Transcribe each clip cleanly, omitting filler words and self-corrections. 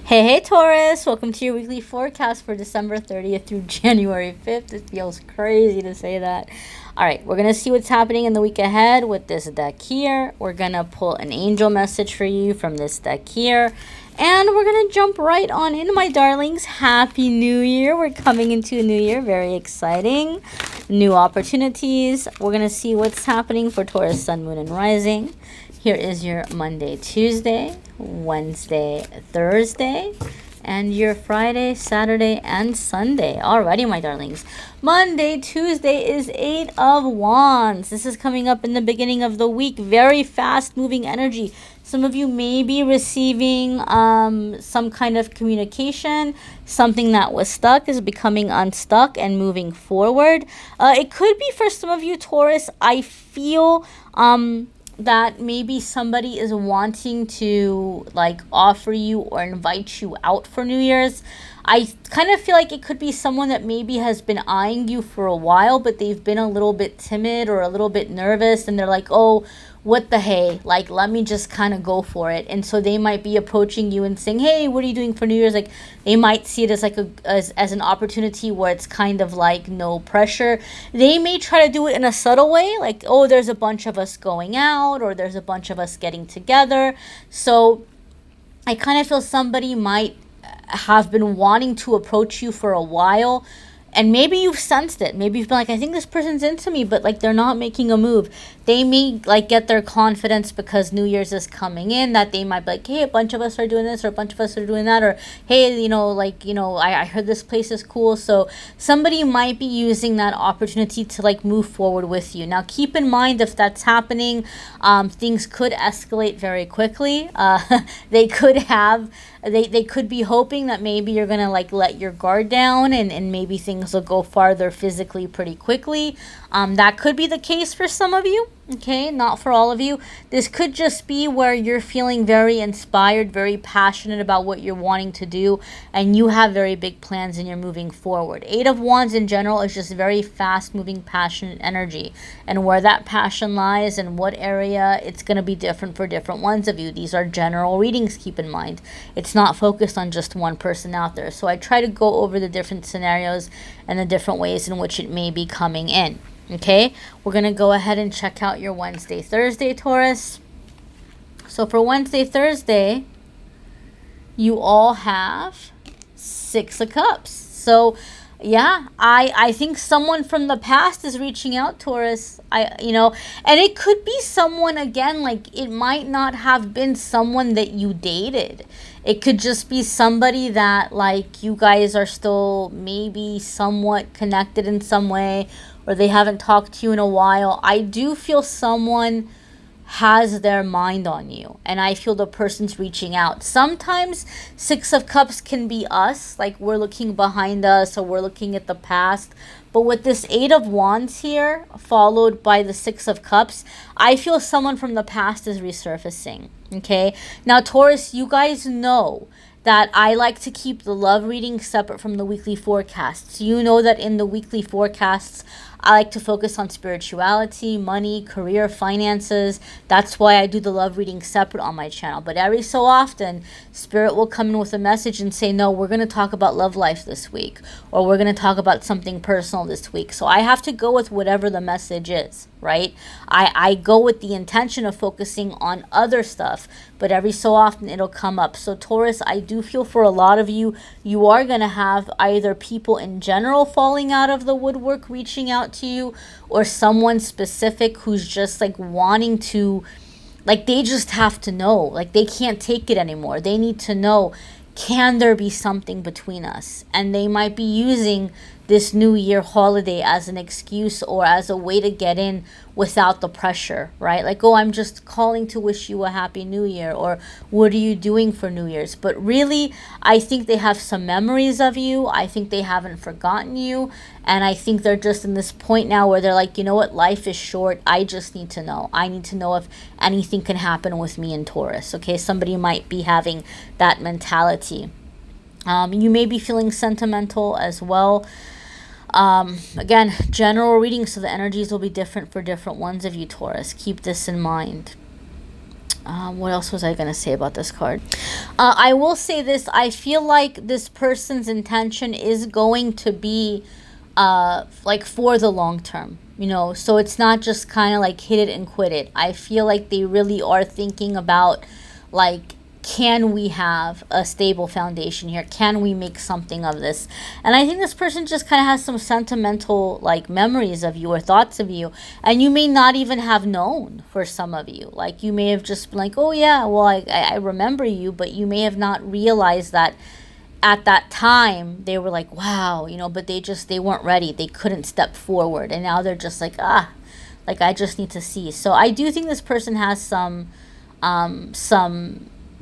Hey Taurus, welcome to your weekly forecast for December 30th through January 5th. It feels crazy to say that. All right, we're going to see what's happening in the week ahead with this deck here. We're going to pull an angel message for you from this deck here. And we're going to jump right on in, my darlings. Happy New Year. We're coming into a new year. Very exciting. New opportunities. We're going to see what's happening for Taurus, Sun, Moon, and Rising. Here is your Monday, Tuesday, Wednesday, Thursday, and your Friday, Saturday, and Sunday. Alrighty, my darlings. Monday, Tuesday is 8 of Wands. This is coming up in the beginning of the week. Very fast-moving energy. Some of you may be receiving some kind of communication. Something that was stuck is becoming unstuck and moving forward. It could be for some of you, Taurus. I feel that maybe somebody is wanting to like offer you or invite you out for New Year's. I kind of feel like it could be someone that maybe has been eyeing you for a while, but they've been a little bit timid or a little bit nervous, and they're like, oh, what the hey, like, let me just kind of go for it. And so they might be approaching you and saying, hey, what are you doing for New Year's? Like, they might see it as like as an opportunity where it's kind of like no pressure. They may try to do it in a subtle way, like, oh, there's a bunch of us going out, or there's a bunch of us getting together. So I kind of feel somebody might have been wanting to approach you for a while, and maybe you've sensed it. Maybe you've been like, I think this person's into me, but like they're not making a move. They may like get their confidence because New Year's is coming in, that they might be like, hey, a bunch of us are doing this, or a bunch of us are doing that, or hey, I heard this place is cool. So somebody might be using that opportunity to like move forward with you. Now keep in mind, if that's happening, things could escalate very quickly. They could be hoping that maybe you're gonna like let your guard down, and maybe things will go farther physically pretty quickly. That could be the case for some of you, okay? Not for all of you. This could just be where you're feeling very inspired, very passionate about what you're wanting to do, and you have very big plans and you're moving forward. 8 of Wands in general is just very fast-moving, passionate energy. And where that passion lies and what area, it's going to be different for different ones of you. These are general readings, keep in mind. It's not focused on just one person out there. So I try to go over the different scenarios and the different ways in which it may be coming in. Okay, we're going to go ahead and check out your Wednesday, Thursday, Taurus. So for Wednesday, Thursday, you all have 6 of Cups. So yeah, I think someone from the past is reaching out, Taurus. And it could be someone, again, like it might not have been someone that you dated. It could just be somebody that like you guys are still maybe somewhat connected in some way, or they haven't talked to you in a while. I do feel someone has their mind on you, and I feel the person's reaching out. Sometimes 6 of Cups can be us, like we're looking behind us or we're looking at the past. But with this 8 of Wands here, followed by the 6 of Cups, I feel someone from the past is resurfacing, okay? Now, Taurus, you guys know that I like to keep the love reading separate from the weekly forecasts. You know that in the weekly forecasts, I like to focus on spirituality, money, career, finances. That's why I do the love reading separate on my channel. But every so often, Spirit will come in with a message and say, no, we're going to talk about love life this week, or we're going to talk about something personal this week. So I have to go with whatever the message is, right? I go with the intention of focusing on other stuff, but every so often it'll come up. So Taurus, I do feel for a lot of you, you are going to have either people in general falling out of the woodwork, reaching out to you, or someone specific who's just like wanting to, like they just have to know, like they can't take it anymore. They need to know, can there be something between us? And they might be using this New Year holiday as an excuse or as a way to get in without the pressure, right? Like, oh, I'm just calling to wish you a happy New Year, or what are you doing for New Year's? But really, I think they have some memories of you. I think they haven't forgotten you. And I think they're just in this point now where they're like, you know what? Life is short. I just need to know. I need to know if anything can happen with me in Taurus, okay? Somebody might be having that mentality. You may be feeling sentimental as well. Again, general reading, so the energies will be different for different ones of you, Taurus. Keep this in mind. What else was I going to say about this card? I will say this. I feel like this person's intention is going to be like for the long term, you know, so it's not just kind of like hit it and quit it. I feel like they really are thinking about, like, can we have a stable foundation here? Can we make something of this? And I think this person just kind of has some sentimental, like, memories of you or thoughts of you. And you may not even have known, for some of you. Like, you may have just been like, oh, yeah, well, I remember you. But you may have not realized that at that time they were like, wow, you know, but they weren't ready. They couldn't step forward. And now they're just like, like, I just need to see. So I do think this person has some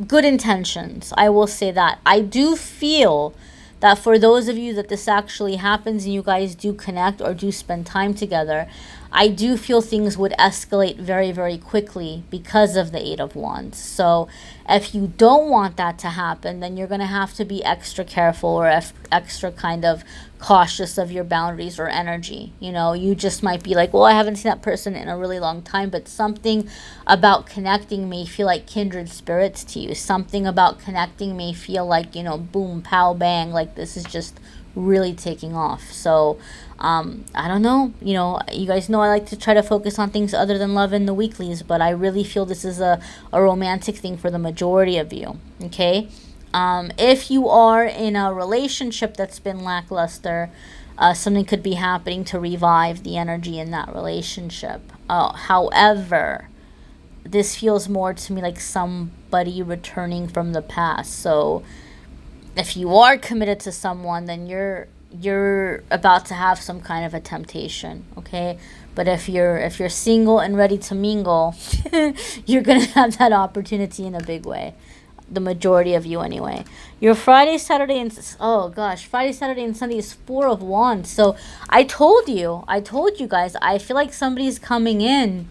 good intentions. I will say that. I do feel that for those of you that this actually happens and you guys do connect or do spend time together, I do feel things would escalate very, very quickly because of the Eight of Wands. So if you don't want that to happen, then you're going to have to be extra careful or extra kind of cautious of your boundaries or energy. You know, you just might be like, well, I haven't seen that person in a really long time, but something about connecting may feel like kindred spirits to you. Something about connecting may feel like, you know, boom, pow, bang, like this is just really taking off. So I don't know, you know, you guys know I like to try to focus on things other than love in the weeklies, but I really feel this is a romantic thing for the majority of you. Okay, if you are in a relationship that's been lackluster, something could be happening to revive the energy in that relationship. However, this feels more to me like somebody returning from the past. So if you are committed to someone, then you're about to have some kind of a temptation, okay? But if you're single and ready to mingle, you're gonna have that opportunity in a big way. The majority of you, anyway. Your Friday, Saturday, and Friday, Saturday, and Sunday is Four of Wands. So I told you guys, I feel like somebody's coming in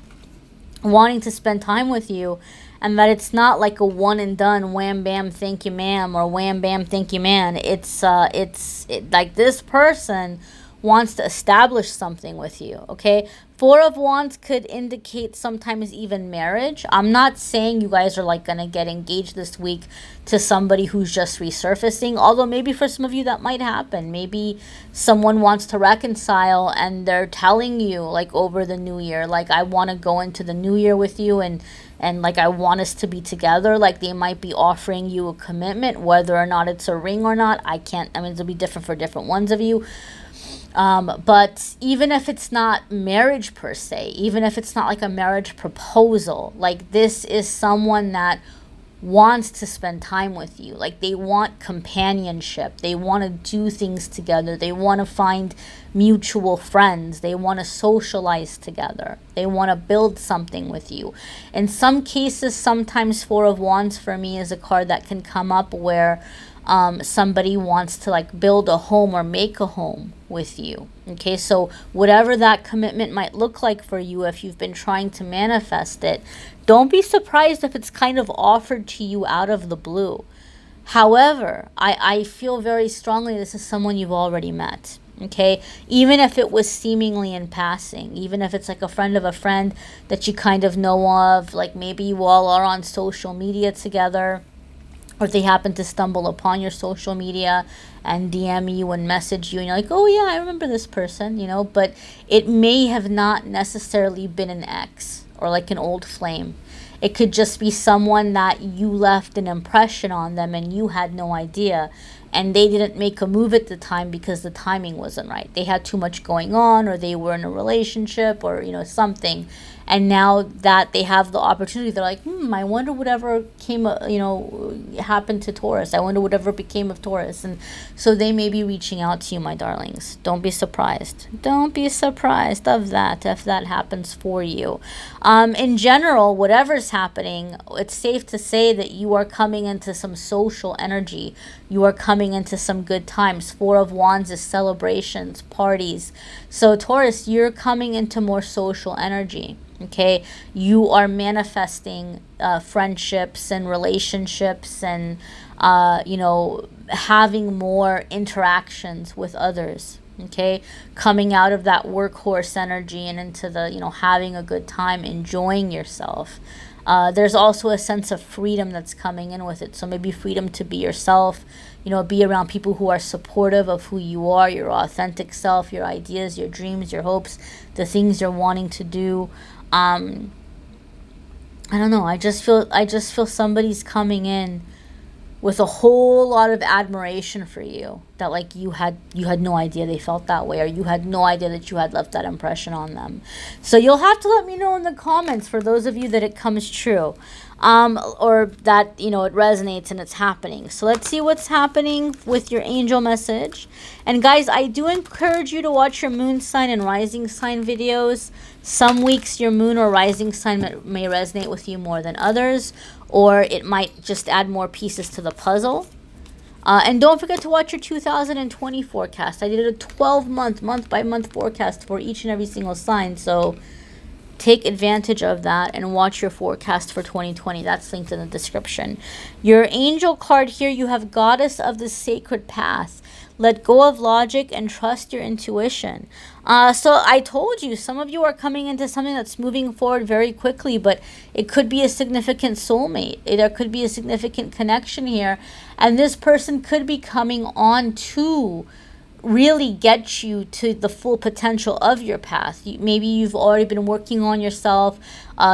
wanting to spend time with you, and that it's not like a one and done, wham bam thank you ma'am, or wham bam thank you man. It's like this person wants to establish something with you, okay? Four of Wands could indicate sometimes even marriage. I'm not saying you guys are like gonna get engaged this week to somebody who's just resurfacing, although maybe for some of you that might happen. Maybe someone wants to reconcile and they're telling you, like, over the new year, like, I want to go into the new year with you, and like, I want us to be together. Like, they might be offering you a commitment, whether or not it's a ring or not. I mean, it'll be different for different ones of you. But even if it's not marriage per se, even if it's not like a marriage proposal, like, this is someone that wants to spend time with you. Like, they want companionship. They want to do things together. They want to find mutual friends. They want to socialize together. They want to build something with you. In some cases, sometimes Four of Wands for me is a card that can come up where somebody wants to, like, build a home or make a home with you. Okay, so whatever that commitment might look like for you, if you've been trying to manifest it, don't be surprised if it's kind of offered to you out of the blue. However, I feel very strongly this is someone you've already met. Okay, even if it was seemingly in passing, even if it's like a friend of a friend that you kind of know of, like maybe you all are on social media together, or if they happen to stumble upon your social media and DM you and message you, and you're like, oh yeah, I remember this person, you know, but it may have not necessarily been an ex or like an old flame. It could just be someone that you left an impression on them and you had no idea, and they didn't make a move at the time because the timing wasn't right. They had too much going on, or they were in a relationship, or, you know, something. And now that they have the opportunity, they're like, I wonder whatever happened to Taurus. I wonder whatever became of Taurus. And so they may be reaching out to you, my darlings. Don't be surprised. Don't be surprised of that if that happens for you. In general, whatever's happening, it's safe to say that you are coming into some social energy. You are coming into some good times. Four of Wands is celebrations, parties. So Taurus, you're coming into more social energy. Okay, you are manifesting friendships and relationships, and having more interactions with others. Okay, coming out of that workhorse energy and into the having a good time, enjoying yourself. There's also a sense of freedom that's coming in with it. So maybe freedom to be yourself, you know, be around people who are supportive of who you are, your authentic self, your ideas, your dreams, your hopes, the things you're wanting to do. I don't know. I just feel somebody's coming in with a whole lot of admiration for you, that like you had no idea they felt that way, or you had no idea that you had left that impression on them. So you'll have to let me know in the comments, for those of you that it comes true, or that, you know, it resonates and it's happening. So let's see what's happening with your angel message. And guys, I do encourage you to watch your moon sign and rising sign videos. Some weeks your moon or rising sign may resonate with you more than others, or it might just add more pieces to the puzzle. And don't forget to watch your 2020 forecast. I did a 12-month, month-by-month forecast for each and every single sign. So take advantage of that and watch your forecast for 2020. That's linked in the description. Your angel card here, you have Goddess of the Sacred Path. Let go of logic and trust your intuition. So I told you, some of you are coming into something that's moving forward very quickly, but it could be a significant soulmate. There could be a significant connection here. And this person could be coming on to really get you to the full potential of your path. Maybe you've already been working on yourself.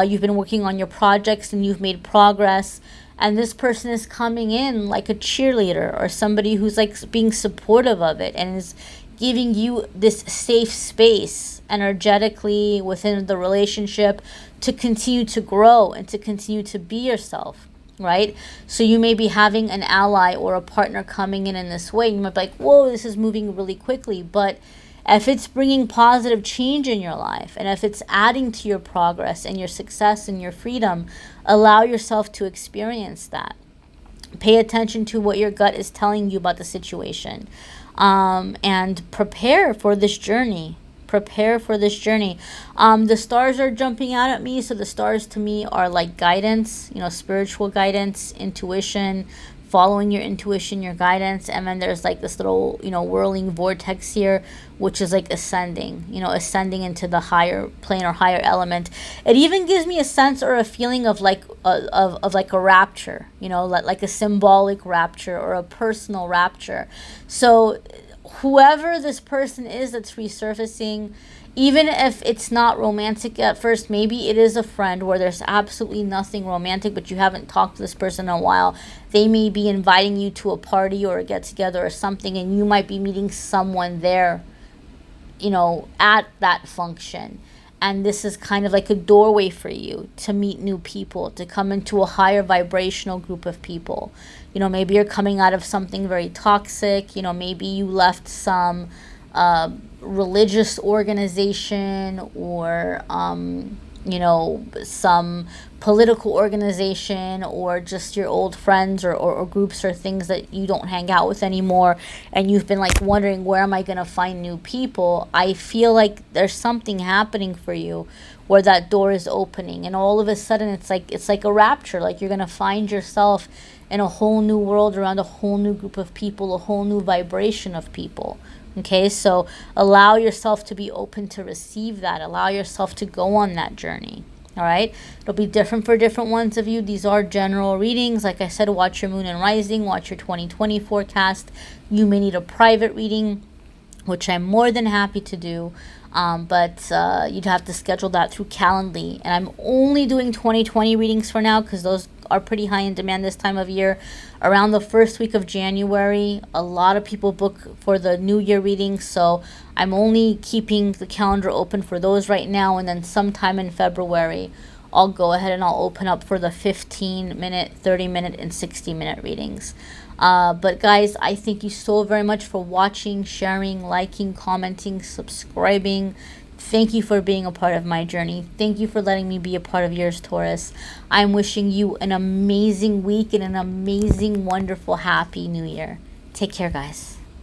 You've been working on your projects and you've made progress. And this person is coming in like a cheerleader, or somebody who's like being supportive of it and is giving you this safe space energetically within the relationship to continue to grow and to continue to be yourself, right? So you may be having an ally or a partner coming in this way. You might be like, whoa, this is moving really quickly. But if it's bringing positive change in your life, and if it's adding to your progress and your success and your freedom, allow yourself to experience that. Pay attention to what your gut is telling you about the situation, and prepare for this journey. Prepare for this journey. The stars are jumping out at me. So the stars to me are like guidance, you know, spiritual guidance, intuition, following your intuition, your guidance. And then there's like this little, you know, whirling vortex here, which is like ascending, you know, ascending into the higher plane or higher element. It even gives me a sense or a feeling of like of like a rapture, you know, like a symbolic rapture or a personal rapture. So whoever this person is that's resurfacing, even if it's not romantic at first, maybe it is a friend where there's absolutely nothing romantic, but you haven't talked to this person in a while. They may be inviting you to a party or a get-together or something, and you might be meeting someone there, you know, at that function. And this is kind of like a doorway for you to meet new people, to come into a higher vibrational group of people. You know, maybe you're coming out of something very toxic. You know, maybe you left some religious organization, or you know, some political organization, or just your old friends or groups or things that you don't hang out with anymore, and you've been like wondering, where am I going to find new people? I feel like there's something happening for you where that door is opening, and all of a sudden it's like a rapture. Like you're going to find yourself in a whole new world, around a whole new group of people, a whole new vibration of people. Okay, so allow yourself to be open to receive that. Allow yourself to go on that journey. All right, it'll be different for different ones of you. These are general readings. Like I said, watch your moon and rising, watch your 2020 forecast. You may need a private reading, which I'm more than happy to do. But you'd have to schedule that through Calendly. And I'm only doing 2020 readings for now, because those are pretty high in demand this time of year. Around the first week of January, a lot of people book for the New Year readings, so I'm only keeping the calendar open for those right now. And then sometime in February, I'll go ahead and I'll open up for the 15-minute, 30-minute, and 60-minute readings. But guys, I thank you so very much for watching, sharing, liking, commenting, subscribing. Thank you for being a part of my journey. Thank you for letting me be a part of yours, Taurus. I'm wishing you an amazing week and an amazing, wonderful, happy new year. Take care, guys.